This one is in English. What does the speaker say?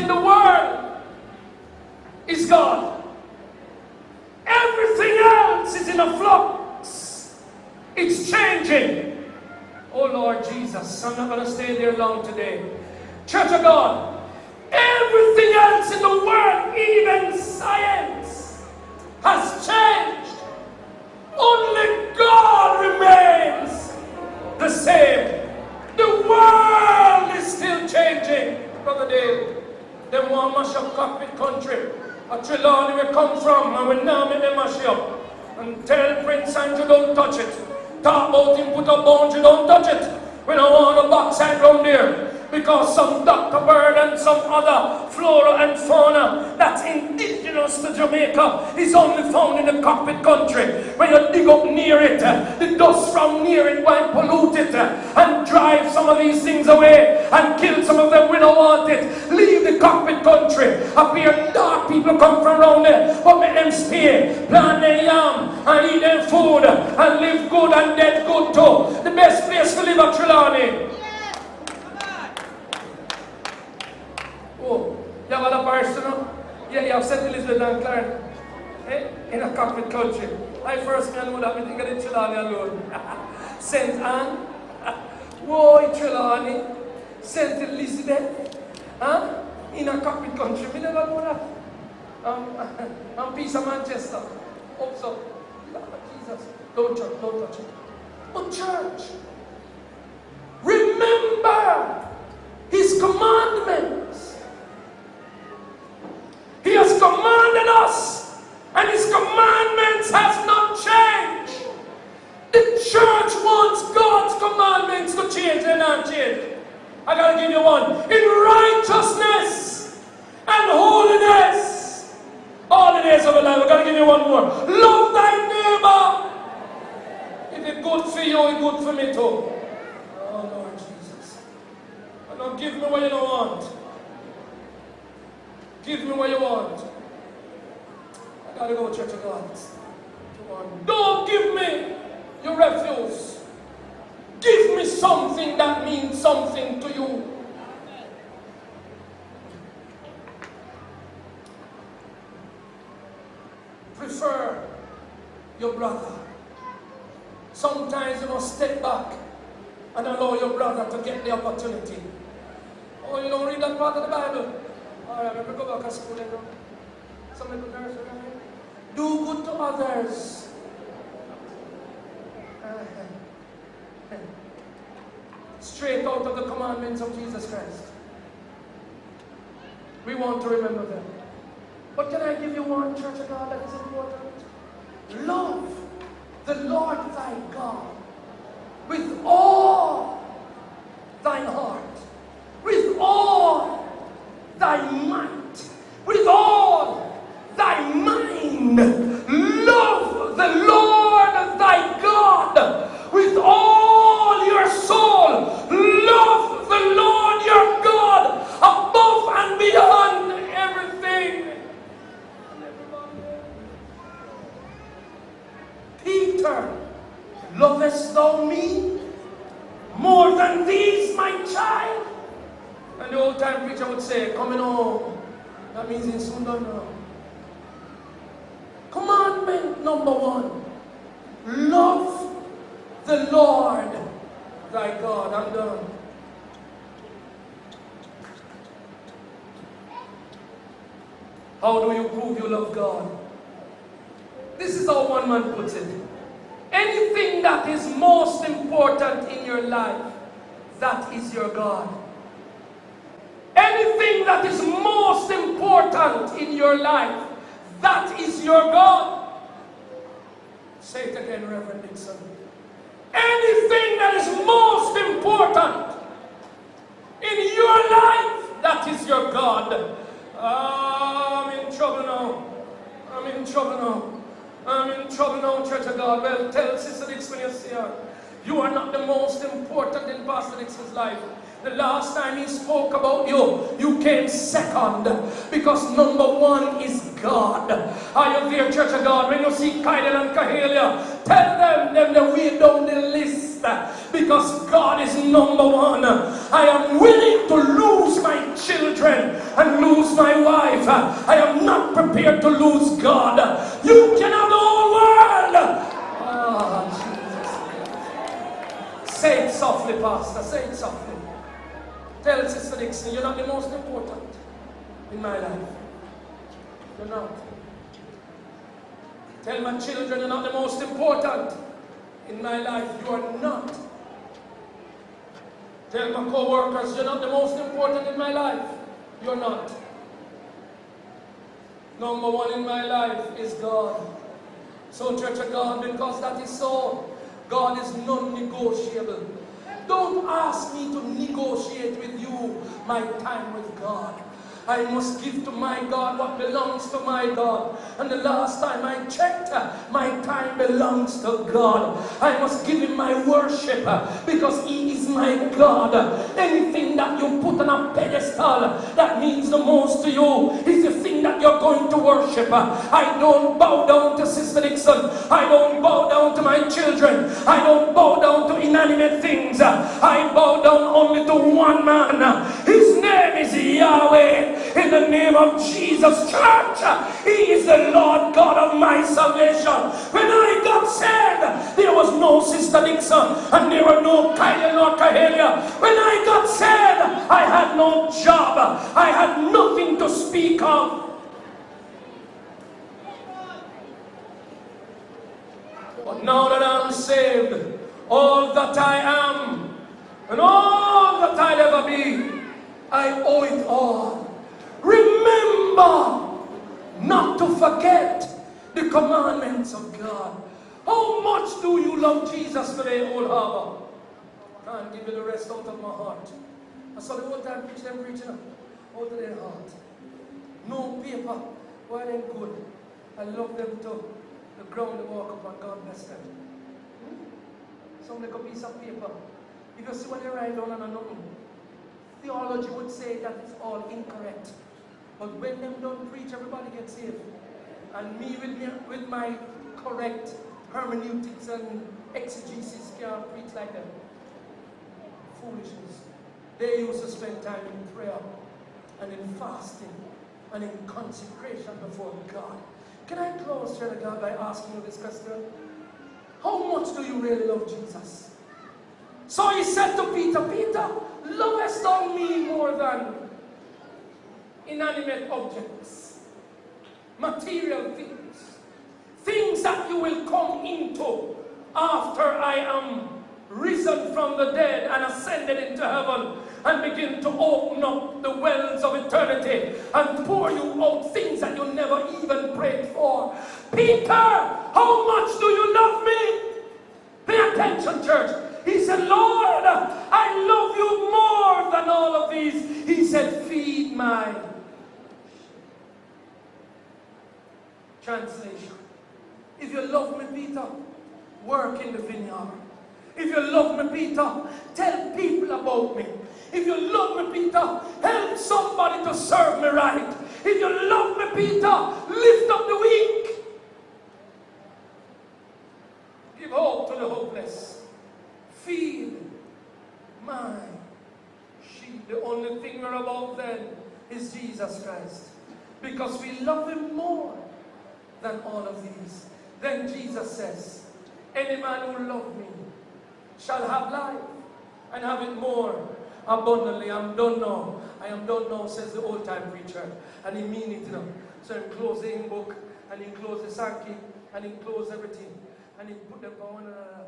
in the world is God. Everything else is in a flux. It's changing. Oh Lord Jesus, I'm not going to stay there long today. Church of God, everything else in the world, even science, has changed. Only God remains the same. The world is still changing. Brother Dave, they want to mash up cockpit country. A Trelawney we come from, and we now make them mash up. And tell Prince Andrew don't touch it. Talk about him, put a boundary, don't touch it. We don't want a backside round there. Because some Dr. Bird and some other flora and fauna that's indigenous to Jamaica is only found in the cockpit country. When you dig up near it, the dust from near it might pollute it and drive some of these things away and kill some of them. We don't want it. Leave the cockpit country. Up here, dark people come from around there, but make them stay, plant their yam and eat their food and live good and dead good too. The best place to live at Trelawney. Oh, you have a person? Yeah, you have St. Elizabeth and Clarence. In a cockpit country. I first know that we think of the Trelawney alone. St. Anne. Whoa, Trelawney. St. Elizabeth. Huh? In a cockpit country. We never know that. And Peace of Manchester. Also. Jesus. Don't touch it. But church, remember His commandments. He has commanded us, and His commandments has not changed. The church wants God's commandments to change, and not change. I gotta give you one. In righteousness and holiness, all the days of our life. I gotta give you one more. Love thy neighbor. If it's good for you, it's good for me too. Oh Lord Jesus. And don't give me what you don't want. Give me what you want. I gotta go, Church of God. Don't give me your refuse. Give me something that means something to you. Prefer your brother. Sometimes you must step back and allow your brother to get the opportunity. Oh, you don't read that part of the Bible? Alright, let me go back to school and go. Some little nurse, do good to others. Straight out of the commandments of Jesus Christ. We want to remember them. But can I give you one, Church of God, that is important? Love the Lord thy God with all thine heart, with all thy might, with all thy mind. Love the Lord thy God with all your soul. Love the Lord your God above and beyond everything. Peter, lovest thou me more than these, my child? And the old time preacher would say, coming home. That means in soon done now. Commandment number 1. Love the Lord thy God. I'm done. How do you prove you love God? This is how one man puts it. Anything that is most important in your life, that is your God. Anything that is most important in your life, that is your God. Say it again, Reverend Dixon. Anything that is most important in your life, that is your God. I'm in trouble now. I'm in trouble now. I'm in trouble now, Church of God. Well, tell Sister Dix when you see her. You are not the most important in Pastor Dixon's life. The last time he spoke about you, you came second. Because number 1 is God. Are you there, Church of God? When you see Kyle and Cahelia, tell them to weigh down the list. because God is number one. I am willing to lose my children and lose my wife. I am not prepared to lose God. You can have the whole world. Oh, Jesus. Say it softly, Pastor. Say it softly. Tell Sister Dixon, you're not the most important in my life. You're not. Tell my children, you're not the most important in my life. You are not. Tell my co-workers, you're not the most important in my life. You're not. Number one in my life is God. So, Church of God, because that is so, God is non-negotiable. Don't ask me to negotiate with you my time with God. I must give to my God what belongs to my God. And the last time I checked, my time belongs to God. I must give Him my worship because He is my God. Anything that you put on a pedestal that means the most to you is the thing that you're going to worship. I don't bow down to Sister Dixon. I don't bow down to my children. I don't bow down to inanimate things. I bow down only to one man. His name is Yahweh. In the name of Jesus, church, He is the Lord God of my salvation. When I got saved, there was no Sister Dixon, and there were no Kylie nor Kahelia. When I got saved, I had no job. I had nothing to speak of. But now that I'm saved, all that I am, and all that I'll ever be, I owe it all. Remember not to forget the commandments of God. How much do you love Jesus today, Old Harbor? I can't give you the rest out of my heart. I saw the whole time preaching out of their heart. No paper. Why they good? I love them to the ground they walk upon. God bless them. Some like a piece of paper. You can see what they write down and nothing. Theology would say that it's all incorrect. But when them don't preach, everybody gets saved. And me with my correct hermeneutics and exegesis can't preach like them. Foolishness. They used to spend time in prayer and in fasting and in consecration before God. Can I close, Church of God, by asking you this question? How much do you really love Jesus? So He said to Peter, Peter, lovest thou me more than inanimate objects, material things, things that you will come into after I am risen from the dead and ascended into heaven and begin to open up the wells of eternity and pour you out things that you never even prayed for. Peter, how much do you love me? Pay attention, church. He said, Lord, I love you more than all of these. He said, feed my sheep. Translation. If you love me, Peter, work in the vineyard. If you love me, Peter, tell people about me. If you love me, Peter, help somebody to serve me right. If you love me, Peter, lift up the weak. Give hope to the hopeless. Feed my sheep. The only thing we're about then is Jesus Christ. Because we love Him more than all of these. Then Jesus says, any man who loves me shall have life and have it more abundantly. I'm done now. I am done now, says the old time preacher. And he mean it, you know. So he closed the hymn book, and he closed the sankey, and he closed everything. And he put them on one another.